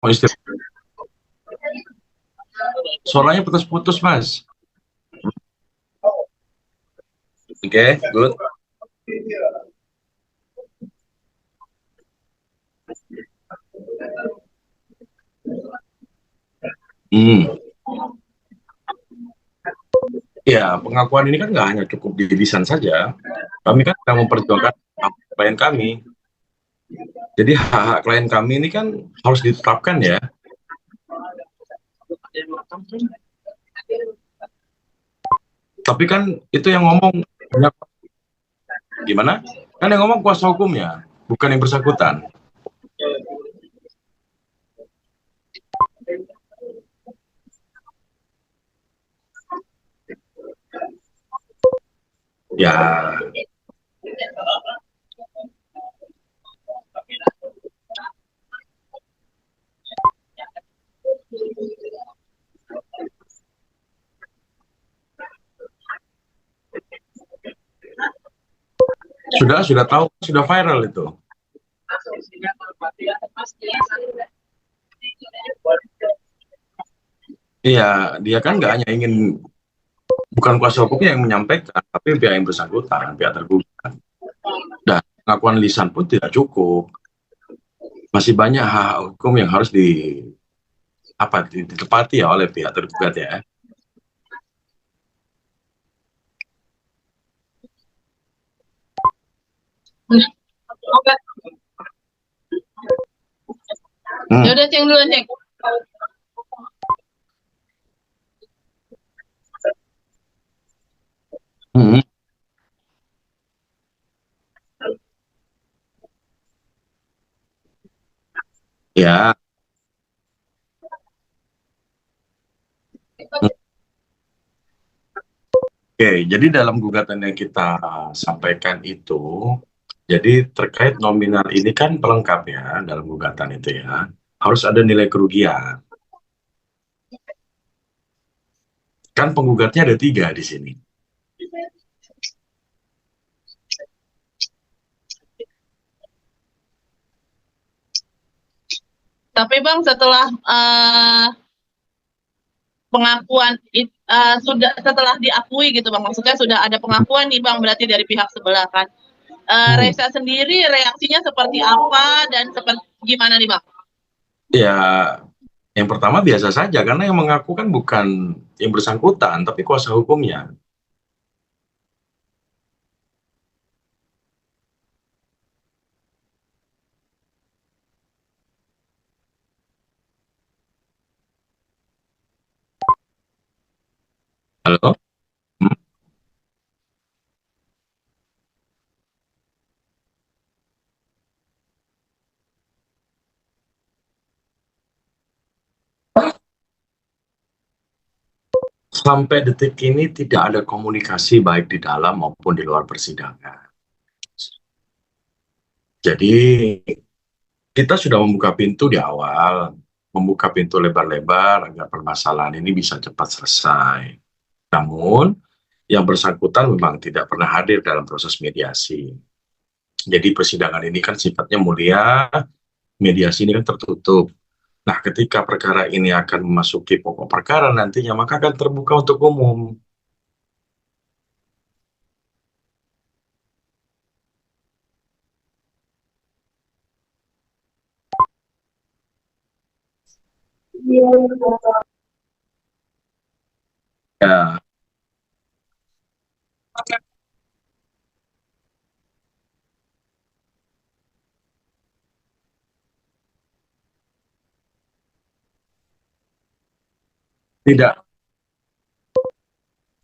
Oh, suaranya putus-putus, Mas. Oke, good. Hmm. Ya, pengakuan ini kan nggak hanya cukup di lisan saja. Kami kan sedang memperjuangkan hak klien kami. Jadi hak-hak klien kami ini kan harus ditetapkan ya. Tapi kan itu yang ngomong gimana? Kan yang ngomong kuasa hukumnya, bukan yang bersangkutan. Ya, sudah tahu, sudah viral itu. Iya, dia kan nggak hanya ingin, bukan kuasa hukumnya yang menyampaikan, tapi pihak yang bersangkutan, pihak tergugat. Dan pengakuan lisan pun tidak cukup. Masih banyak hak hukum yang harus ditepati ya oleh pihak tergugat ya. Oke. Ya udah ceng dulu ceng. Hmm. Ya, oke. Jadi dalam gugatan yang kita sampaikan itu, jadi terkait nominal ini kan pelengkap ya dalam gugatan itu ya. Harus ada nilai kerugian. Kan penggugatnya ada tiga di sini. Tapi Bang setelah pengakuan sudah setelah diakui gitu Bang, maksudnya sudah ada pengakuan nih Bang berarti dari pihak sebelah kan. Hmm. Reza sendiri reaksinya seperti apa dan seperti gimana nih Bang? Ya, yang pertama biasa saja karena yang mengaku kan bukan yang bersangkutan, tapi kuasa hukumnya. Halo? Hmm? Sampai detik ini tidak ada komunikasi baik di dalam maupun di luar persidangan. Jadi kita sudah membuka pintu di awal, membuka pintu lebar-lebar agar permasalahan ini bisa cepat selesai. Namun, yang bersangkutan memang tidak pernah hadir dalam proses mediasi. Jadi persidangan ini kan sifatnya mulia, mediasi ini kan tertutup. Nah, ketika perkara ini akan memasuki pokok perkara nantinya, maka akan terbuka untuk umum. Ya, tidak,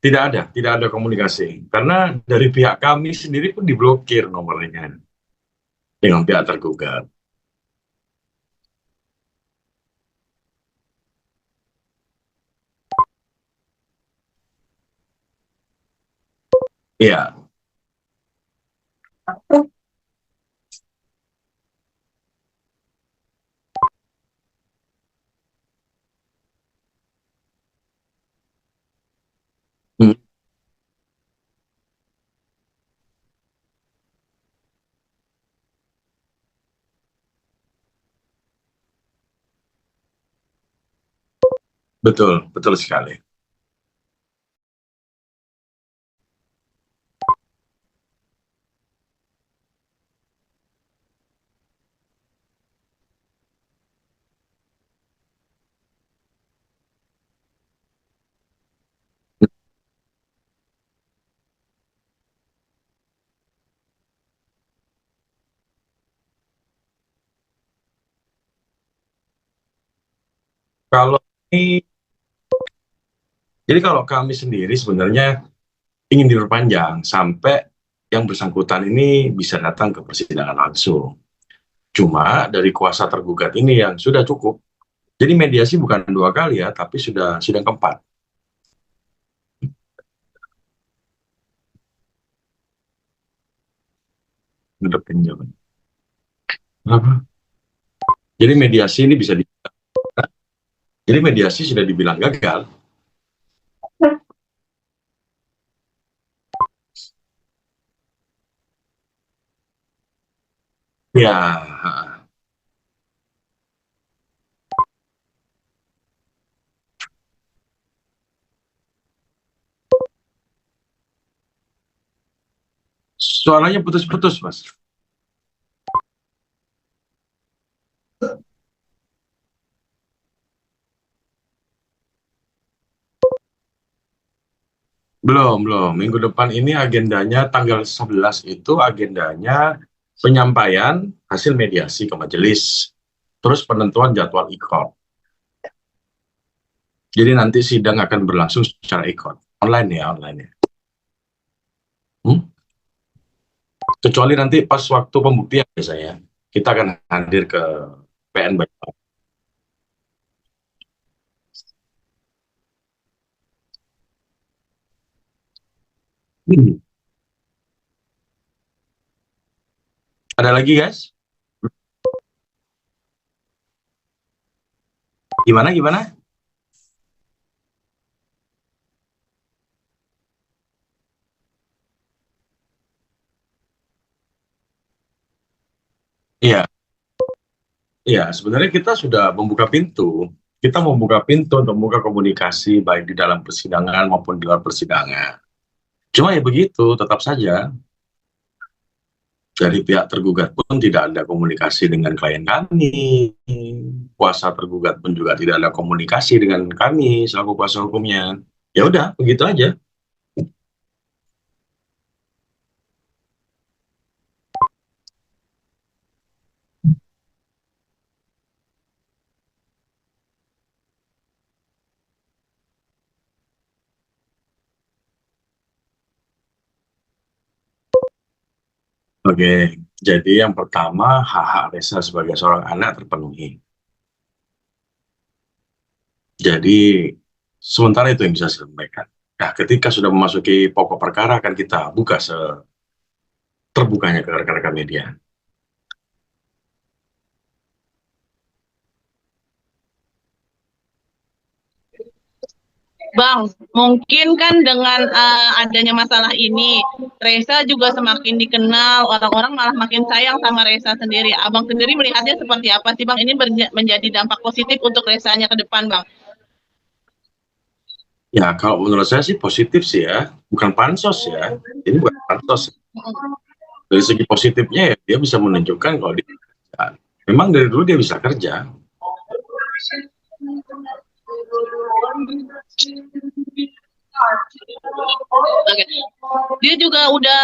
tidak ada komunikasi. Karena dari pihak kami sendiri pun diblokir nomornya dengan pihak tergugat. Iya. Hmm. Betul, betul sekali. Kalau ini, jadi kalau kami sendiri sebenarnya ingin diperpanjang sampai yang bersangkutan ini bisa datang ke persidangan langsung. Cuma dari kuasa tergugat ini yang sudah cukup. Jadi mediasi bukan 2 kali ya, tapi sudah sidang keempat. Untuk penjelasan. Apa? Jadi mediasi ini bisa jadi mediasi sudah dibilang gagal. Ya, suaranya putus-putus, Mas. Belum, belum. Minggu depan ini agendanya tanggal 11 itu agendanya penyampaian hasil mediasi ke majelis. Terus penentuan jadwal ikot. Jadi nanti sidang akan berlangsung secara ikot. Online ya, online ya. Hmm? Kecuali nanti pas waktu pembuktian biasanya. Kita akan hadir ke PN Banyuwangi. Hmm. Ada lagi, guys? Gimana, gimana? Iya, iya. Sebenarnya kita sudah membuka pintu. Kita membuka pintu untuk membuka komunikasi baik di dalam persidangan maupun di luar persidangan. Cuma ya begitu, tetap saja dari pihak tergugat pun tidak ada komunikasi dengan klien kami. Kuasa tergugat pun juga tidak ada komunikasi dengan kami selaku kuasa hukumnya. Ya udah, begitu aja. Oke, jadi yang pertama hak-hak Reza sebagai seorang anak terpenuhi. Jadi sementara itu yang bisa saya sampaikan. Nah, ketika sudah memasuki pokok perkara akan kita buka seterbukanya ke rekan-rekan media. Bang, mungkin kan dengan adanya masalah ini, Reza juga semakin dikenal, orang-orang malah makin sayang sama Reza sendiri. Abang sendiri melihatnya seperti apa sih, Bang? Ini menjadi dampak positif untuk Rezanya ke depan, Bang. Ya, kalau menurut saya sih positif sih ya, bukan pansos ya. Ini bukan pansos. Dari segi positifnya ya, dia bisa menunjukkan kalau dia memang dari dulu dia bisa kerja. Oke. Dia juga udah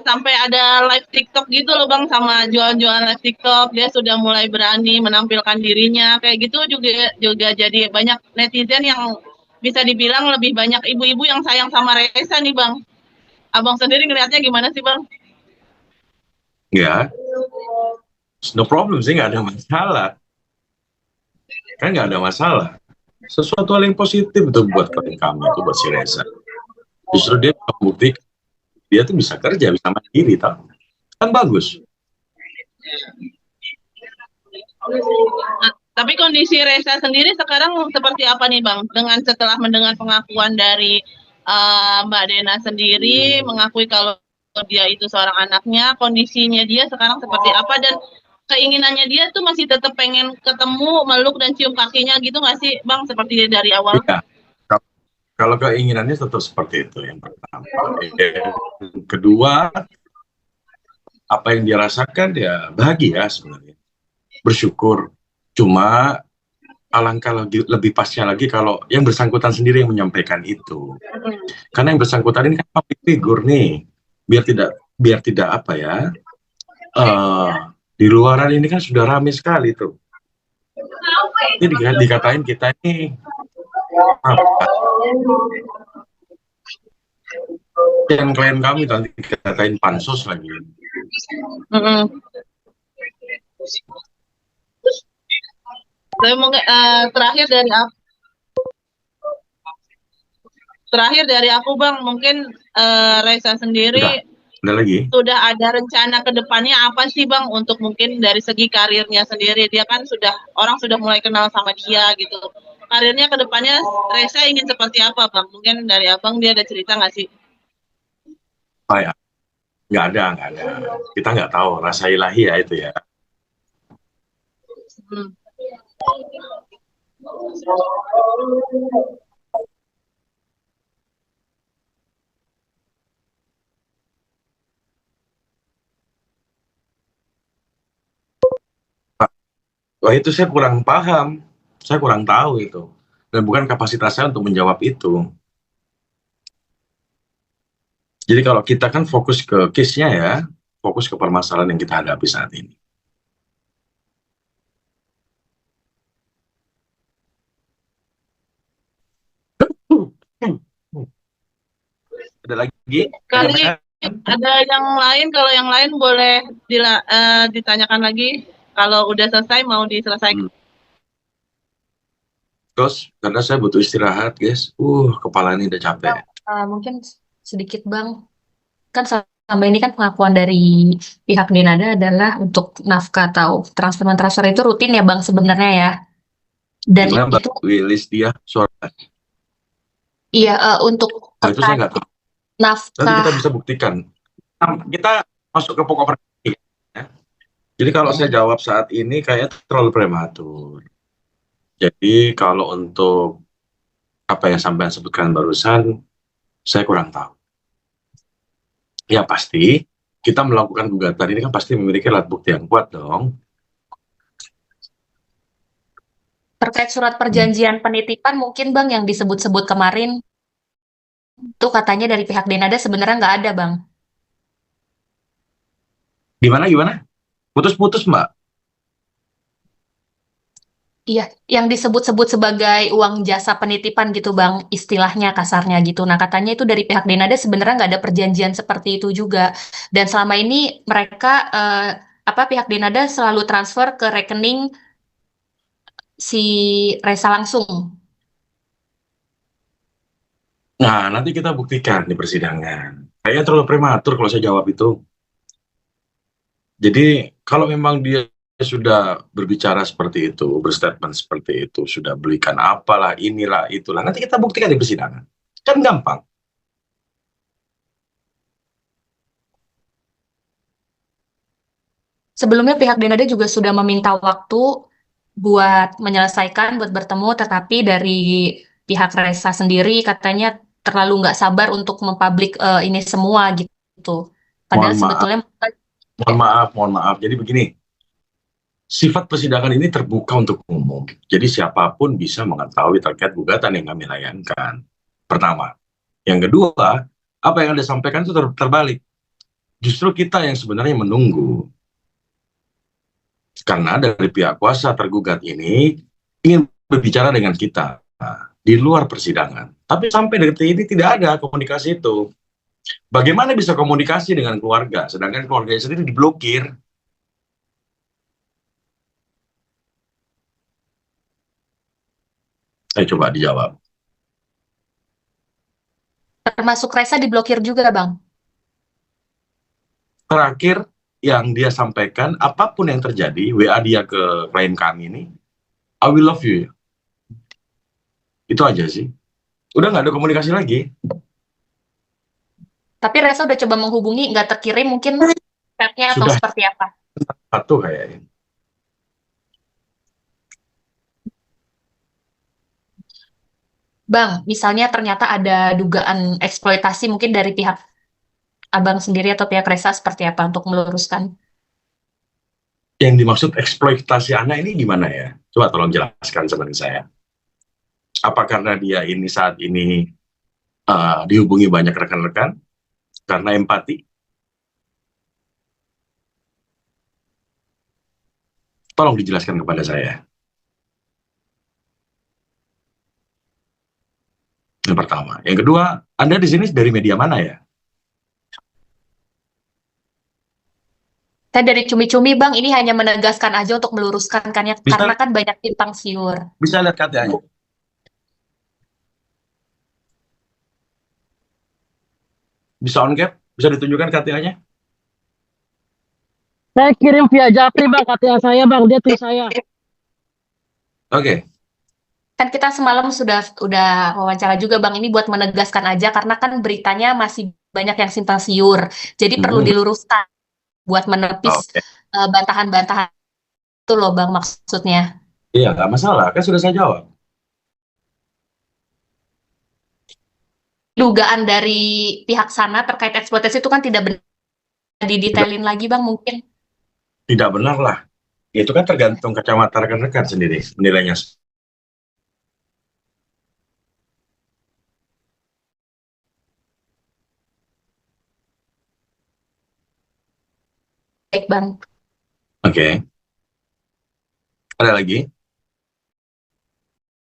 sampai ada live TikTok gitu loh Bang, sama jual-jualan live TikTok. Dia sudah mulai berani menampilkan dirinya. Kayak gitu juga jadi banyak netizen yang bisa dibilang lebih banyak ibu-ibu yang sayang sama Reza nih Bang. Abang sendiri ngelihatnya gimana sih Bang? Ya, no problem sih, nggak ada masalah. Kan nggak ada masalah. Sesuatu hal yang positif itu buat klien kami, itu buat si Reza. Justru dia membuktikan dia tuh bisa kerja, bisa mandiri, tau? Kan bagus. Tapi kondisi Reza sendiri sekarang seperti apa nih Bang? Dengan setelah mendengar pengakuan dari Mbak Dena sendiri mengakui kalau dia itu seorang anaknya, kondisinya dia sekarang seperti apa dan keinginannya dia tuh masih tetap pengen ketemu, meluk dan cium kakinya gitu nggak sih, Bang? Seperti dari awal. Iya. Kalau keinginannya tetap seperti itu yang pertama. Yang kedua, apa yang dia rasakan ya bahagia sebenarnya, bersyukur. Cuma alangkah lebih pasnya lagi kalau yang bersangkutan sendiri yang menyampaikan itu. Karena yang bersangkutan ini kan public figure nih, biar tidak apa ya, di luaran ini kan sudah ramai sekali tuh. Jadi dikatain kita ini apa? Yang klien kami nanti dikatain pansos lagi. Saya mungkin terakhir dari aku Bang, mungkin Reza sendiri Udah lagi? sudah ada rencana ke depannya apa sih Bang untuk mungkin dari segi karirnya sendiri? Dia kan orang sudah mulai kenal sama dia gitu. Karirnya ke depannya Reza ingin seperti apa Bang? Mungkin dari Abang dia ada cerita nggak sih? Oh ya, nggak ada. Kita nggak tahu, rasa ilahi ya itu ya. Wah itu saya kurang paham, saya kurang tahu itu. Dan bukan kapasitas saya untuk menjawab itu. Jadi kalau kita kan fokus ke case-nya ya, fokus ke permasalahan yang kita hadapi saat ini. Ada lagi? Kali ada yang lain, kalau yang lain boleh ditanyakan lagi. Kalau udah selesai mau diselesaikan. Terus karena saya butuh istirahat guys, kepala ini udah capek. Mungkin sedikit Bang, kan selama ini kan pengakuan dari pihak Denada adalah untuk nafkah atau transfer itu rutin ya Bang sebenarnya ya. Dan Gimana itu Mbak Wilis dia suara? iya untuk Itu saya nggak tahu. Nanti kita nafkah. bisa buktikan. Kita masuk ke pokok perkara. Ya. Jadi kalau saya jawab saat ini kayak terlalu prematur. Jadi kalau untuk apa yang sampai sebutkan barusan, saya kurang tahu. Ya pasti kita melakukan gugatan ini kan pasti memiliki alat bukti yang kuat dong. Terkait surat perjanjian penitipan mungkin Bang yang disebut-sebut kemarin, itu katanya dari pihak Denada sebenarnya nggak ada Bang. Gimana? Putus-putus Mbak. Iya, yang disebut-sebut sebagai uang jasa penitipan gitu Bang, istilahnya kasarnya gitu. Nah katanya itu dari pihak Denada sebenarnya nggak ada perjanjian seperti itu juga. Dan selama ini mereka pihak Denada selalu transfer ke rekening si Reza langsung. Nah, nanti kita buktikan di persidangan. Kayaknya terlalu prematur kalau saya jawab itu. Jadi kalau memang dia sudah berbicara seperti itu, berstatement seperti itu, sudah belikan apalah, inilah, itulah. Nanti kita buktikan di persidangan. Kan gampang. Sebelumnya pihak Denada juga sudah meminta waktu buat menyelesaikan, buat bertemu, tetapi dari pihak Reza sendiri katanya terlalu nggak sabar untuk mempublik ini semua gitu. Padahal sebetulnya Mohon maaf. Jadi begini, sifat persidangan ini terbuka untuk umum. Jadi siapapun bisa mengetahui terkait gugatan yang kami layankan. Pertama. Yang kedua, apa yang Anda sampaikan itu terbalik. Justru kita yang sebenarnya menunggu. Karena dari pihak kuasa tergugat ini ingin berbicara dengan kita di luar persidangan. Tapi sampai detik ini tidak ada komunikasi itu. Bagaimana bisa komunikasi dengan keluarga, sedangkan keluarganya sendiri diblokir? Saya coba dijawab. Termasuk Reza diblokir juga, Bang. Terakhir yang dia sampaikan, apapun yang terjadi, WA dia ke klien kami ini, I will love you. Itu aja sih. Udah nggak ada komunikasi lagi. Tapi Reza udah coba menghubungi, nggak terkirim mungkin chatnya atau seperti apa? Satu kayaknya. Bang, misalnya ternyata ada dugaan eksploitasi mungkin dari pihak Abang sendiri atau pihak Resa seperti apa untuk meluruskan? Yang dimaksud eksploitasi anak ini gimana ya? Coba tolong jelaskan sama saya. Apa karena dia ini saat ini dihubungi banyak rekan-rekan karena empati? Tolong dijelaskan kepada saya. Yang pertama. Yang kedua, Anda di sini dari media mana ya? Saya dari cumi-cumi Bang, ini hanya menegaskan aja untuk meluruskan kan ya, karena Bisa kan banyak simpang siur. bisa lihat KTA-nya. Bisa on cap? Bisa ditunjukkan KTA-nya? Saya kirim via Japri bang, KTA saya bang, dia tulis saya. Oke. Kan kita semalam udah wawancara juga Bang, ini buat menegaskan aja karena kan beritanya masih banyak yang simpang siur. Jadi perlu diluruskan buat menepis Oke. bantahan-bantahan itu loh Bang maksudnya. Iya, nggak masalah. Kan sudah saya jawab. Dugaan dari pihak sana terkait eksploitasi itu kan tidak benar, didetailin lagi Bang mungkin. Tidak benar lah. Itu kan tergantung kacamata rekan-rekan sendiri menilainya. Baik Bang. Oke. Ada lagi?